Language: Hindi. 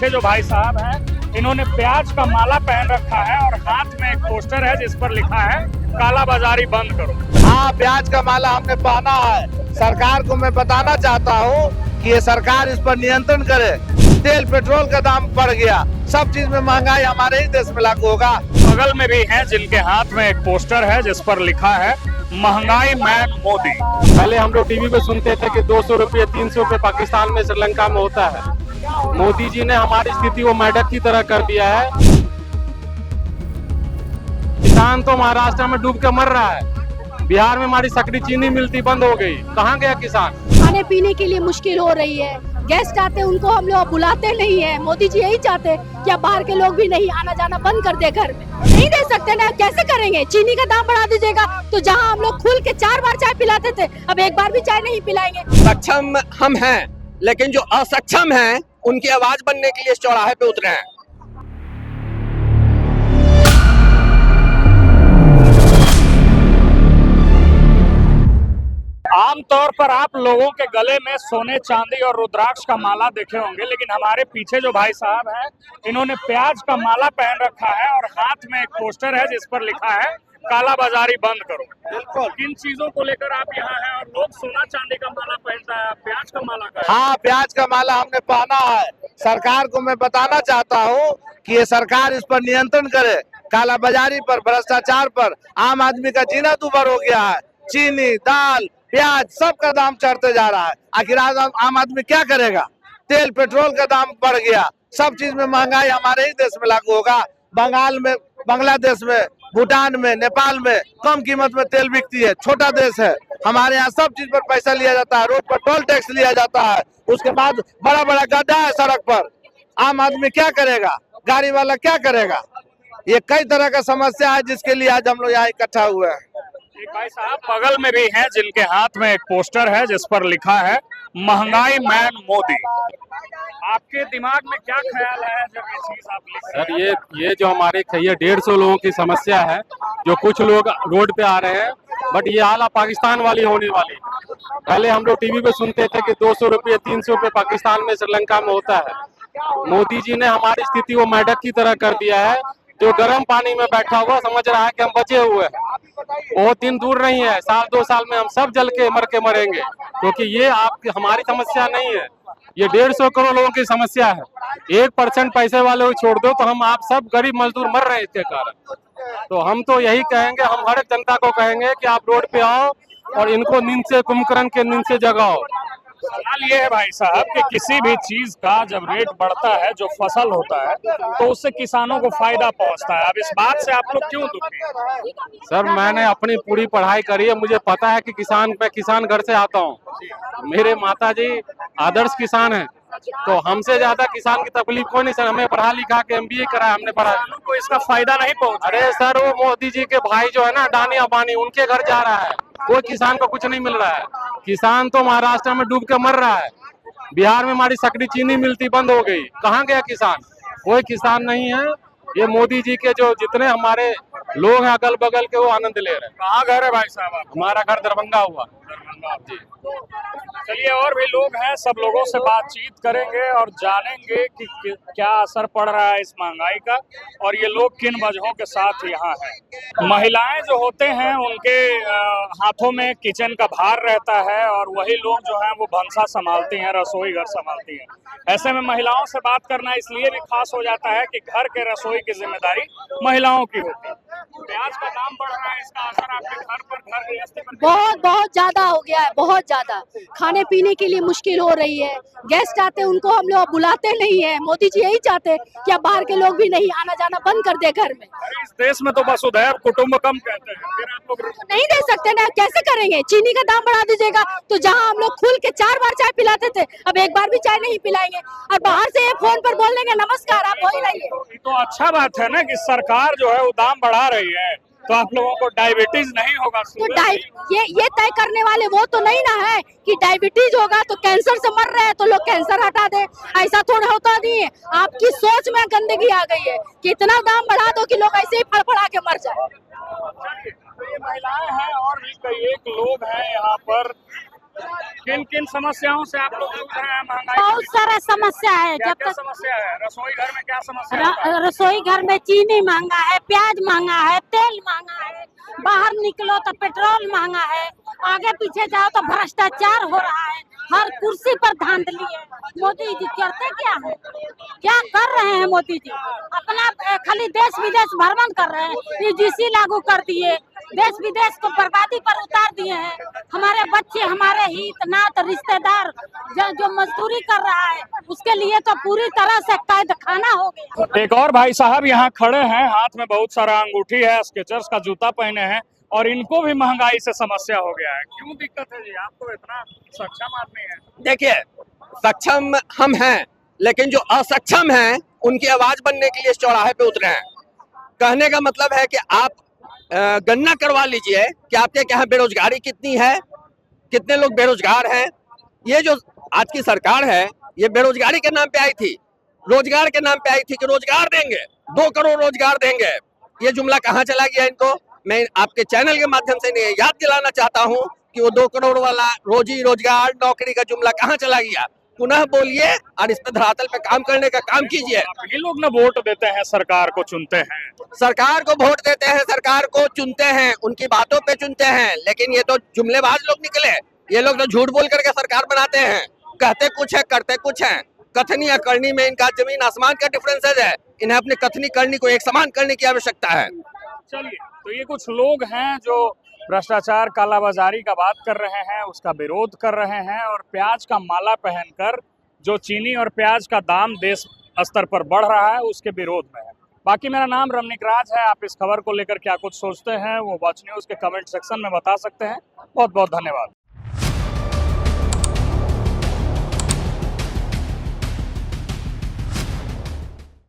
पीछे जो भाई साहब हैं, इन्होंने प्याज का माला पहन रखा है और हाथ में एक पोस्टर है जिस पर लिखा है काला बाजारी बंद करो। हाँ, प्याज का माला हमने पहना है। सरकार को मैं बताना चाहता हूँ कि ये सरकार इस पर नियंत्रण करे। तेल पेट्रोल का दाम बढ़ गया, सब चीज में महंगाई हमारे ही देश में लागू होगा। बगल में भी हैं जिनके हाथ में एक पोस्टर है जिस पर लिखा है महंगाई मैन मोदी। पहले हम लोग टीवी पे सुनते थे कि 200 रुपये 300 रुपये पाकिस्तान में श्रीलंका में होता है। मोदी जी ने हमारी स्थिति को मेढक की तरह कर दिया है। किसान तो महाराष्ट्र में डूब के मर रहा है। बिहार में हमारी सकड़ी चीनी मिलती बंद हो गई, कहाँ गया किसान? खाने पीने के लिए मुश्किल हो रही है। गेस्ट आते हैं उनको हम लोग बुलाते नहीं है। मोदी जी यही चाहते हैं कि अब बाहर के लोग भी नहीं आना जाना बंद कर दे घर में। नहीं दे सकते ना, कैसे करेंगे? चीनी का दाम बढ़ा दीजिएगा तो जहां हम लोग खुल के 4 बार चाय पिलाते थे, अब एक बार भी चाय नहीं पिलाएंगे। सक्षम हम हैं, लेकिन जो असक्षम हैं उनकी आवाज बनने के लिए इस चौराहे पे उतरे हैं। आमतौर पर आप लोगों के गले में सोने चांदी और रुद्राक्ष का माला देखे होंगे, लेकिन हमारे पीछे जो भाई साहब हैं, इन्होंने प्याज का माला पहन रखा है और हाथ में एक पोस्टर है जिस पर लिखा है काला बाजारी बंद करो। बिल्कुल, किन चीजों को लेकर आप यहाँ हैं? और लोग सोना चांदी का माला पहनता है, प्याज का माला का? हाँ, प्याज का माला हमने पहना है। सरकार को मैं बताना चाहता हूँ कि ये सरकार इस पर नियंत्रण करे। काला बाजारी पर, भ्रष्टाचार पर आम आदमी का जीना दूभर हो गया है। चीनी, दाल, प्याज सब का दाम चढ़ते जा रहा है। आखिर आम आदमी क्या करेगा? तेल पेट्रोल का दाम बढ़ गया, सब चीज में महंगाई हमारे ही देश में लागू होगा। बंगाल में, बांग्लादेश में, भूटान में, नेपाल में कम कीमत में तेल बिकती है। छोटा देश है, हमारे यहाँ सब चीज पर पैसा लिया जाता है। रोड पर टोल टैक्स लिया जाता है, उसके बाद बड़ा बड़ा गड्ढा है सड़क पर। आम आदमी क्या करेगा? गाड़ी वाला क्या करेगा? ये कई तरह का समस्या है जिसके लिए आज हम लोग यहाँ इकट्ठा हुए हैं। एक भाई साहब बगल में भी हैं जिनके हाथ में एक पोस्टर है जिस पर लिखा है महंगाई मैन मोदी। आपके दिमाग में क्या ख्याल है जब ये चीज आप लिख रहे हैं? सर, ये जो हमारे 150 लोगों की समस्या है, जो कुछ लोग रोड पे आ रहे हैं, बट ये हाल पाकिस्तान वाली होने वाली। पहले हम लोग टीवी पे सुनते थे कि 200 रुपये 300 रुपये पाकिस्तान में श्रीलंका में होता है। मोदी जी ने हमारी स्थिति को मेढक की तरह कर दिया है। जो गर्म पानी में बैठा हुआ समझ रहा है कि हम बचे हुए हैं। बहुत दिन दूर नहीं है, 1-2 साल में हम सब जल के मरेंगे, क्योंकि ये आपकी हमारी समस्या नहीं है, ये 150 करोड़ लोगों की समस्या है। 1% पैसे वाले को छोड़ दो तो हम आप सब गरीब मजदूर मर रहे हैं इसके कारण। तो हम तो यही कहेंगे, हम हर जनता को कहेंगे कि आप रोड पे आओ और इनको नींद से, कुंभकर्ण के नींद से जगाओ। सवाल ये है भाई साहब कि किसी भी चीज का जब रेट बढ़ता है, जो फसल होता है, तो उससे किसानों को फायदा पहुंचता है। अब इस बात से आप लोग क्यों दुखी हैं? सर, मैंने अपनी पूरी पढ़ाई करी है, मुझे पता है कि मैं किसान घर से आता हूँ। मेरे माताजी आदर्श किसान हैं, तो हमसे ज्यादा किसान की तकलीफ कोई नहीं। सर, हमें पढ़ा लिखा के MBA करा, हमने पढ़ा। को इसका फायदा नहीं पहुंचा? अरे सर, वो मोदी जी के भाई जो है ना, अडानी अंबानी, उनके घर जा रहा है। कोई किसान को कुछ नहीं मिल रहा है। किसान तो महाराष्ट्र में डूब के मर रहा है। बिहार में हमारी सकड़ी चीनी मिलती बंद हो गई, कहाँ गया किसान? कोई किसान नहीं है। ये मोदी जी के जो जितने हमारे लोग हैं अगल बगल के, वो आनंद ले रहे हैं। कहाँ घर है भाई साहब? हमारा घर दरभंगा हुआ। जी, चलिए और भी लोग हैं, सब लोगों से बातचीत करेंगे और जानेंगे कि क्या असर पड़ रहा है इस महंगाई का और ये लोग किन वजहों के साथ यहाँ हैं। महिलाएं जो होते हैं उनके हाथों में किचन का भार रहता है और वही लोग जो हैं वो भंसा संभालती हैं, रसोई घर संभालती हैं। ऐसे में महिलाओं से बात करना इसलिए भी खास हो जाता है कि घर के रसोई की जिम्मेदारी महिलाओं की होती है। प्याज का दाम बढ़ रहा है, इसका असर आपके घर पर, घर गृहस्थी पर बहुत ज्यादा हो गया है, बहुत ज्यादा। खाने पीने के लिए मुश्किल हो रही है। गेस्ट आते हैं उनको हम लोग बुलाते नहीं है। मोदी जी यही चाहते हैं कि अब बाहर के लोग भी नहीं आना जाना बंद कर दे घर में। इस देश में तो वसुधैव कुटुंबकम कहते हैं, फिर आप लोग नहीं दे सकते ना, कैसे करेंगे? चीनी का दाम बढ़ा दीजिएगा तो जहां हम लोग खुल के 4 बार चाय पिलाते थे, अब एक बार भी चाय नहीं पिलाएंगे। और बाहर से फोन पर बोल देंगे नमस्कार, आप हो ही रहिए। ये तो अच्छा बात है ना कि सरकार जो है वो दाम बढ़ा रही है, तो आप लोगों को डायबिटीज नहीं होगा। तो ये तय करने वाले वो तो नहीं ना है कि डायबिटीज होगा तो कैंसर से मर रहे हैं तो लोग कैंसर हटा दे। ऐसा थोड़ा होता नहीं है। आपकी सोच में गंदगी आ गई है कि इतना दाम बढ़ा दो कि लोग ऐसे ही फड़फड़ा के मर जाए। ये महिलाएं हैं और भी कई एक लोग हैं यहाँ पर किन किन समस्याओं से आप लोग जूझ रहे हैं महंगाई बहुत सारा समस्या है। क्या जब क्या तक समस्या है? रसोई घर में क्या समस्या है? रसोई घर में चीनी महंगा है, प्याज महंगा है, तेल महंगा है, बाहर निकलो तो पेट्रोल महंगा है, आगे पीछे जाओ तो भ्रष्टाचार हो रहा है, हर कुर्सी पर धांधली है। मोदी जी करते क्या है? क्या कर रहे हैं मोदी जी? अपना खाली देश विदेश भ्रमण कर रहे हैं, यूजीसी लागू कर दिए, देश विदेश को बर्बादी पर उतार दिए हैं। हमारे बच्चे, हमारे हित नात रिश्तेदार जो मजदूरी कर रहा है उसके लिए तो पूरी तरह से कैद खाना हो गया। एक और भाई साहब यहाँ खड़े हैं, हाथ में बहुत सारा अंगूठी है, स्केचर्स का जूता पहने हैं और इनको भी महंगाई से समस्या हो गया है। क्यों दिक्कत है जी? आप तो इतना सक्षम आदमी है। देखिए, सक्षम हम हैं, लेकिन जो असक्षम हैं उनकी आवाज बनने के लिए इस चौराहे पे उतरे हैं। कहने का मतलब है कि आप गणना करवा लीजिए कि आपके यहाँ बेरोजगारी कितनी है, कितने लोग बेरोजगार हैं। ये जो आज की सरकार है, ये बेरोजगारी के नाम पे आई थी, रोजगार के नाम पे आई थी कि रोजगार देंगे, 2 करोड़ रोजगार देंगे। ये जुमला कहाँ चला गया इनको? मैं आपके चैनल के माध्यम से याद दिलाना चाहता हूँ कि वो 2 करोड़ वाला रोजी रोजगार नौकरी का जुमला कहाँ चला गया। पुनः बोलिए और इस पे धरातल पे काम करने का काम कीजिए। ये लोग ना वोट देते हैं, सरकार को चुनते हैं, सरकार को वोट देते हैं, सरकार को चुनते हैं, उनकी बातों पे चुनते हैं, लेकिन ये तो जुमलेबाज लोग निकले। ये लोग तो झूठ बोल करके सरकार बनाते हैं, कहते कुछ है करते कुछ है। कथनी या करनी में इनका जमीन आसमान का डिफरेंसेज है। इन्हें अपनी कथनी करनी को एक समान करने की आवश्यकता है। चलिए, तो ये कुछ लोग हैं जो भ्रष्टाचार कालाबाजारी का बात कर रहे हैं, उसका विरोध कर रहे हैं और प्याज का माला पहनकर जो चीनी और प्याज का दाम देश स्तर पर बढ़ रहा है उसके विरोध में है। बाकी मेरा नाम रमनिक राज है। आप इस खबर को लेकर क्या कुछ सोचते हैं वो वॉच न्यूज़ के कमेंट सेक्शन में बता सकते हैं। बहुत बहुत धन्यवाद।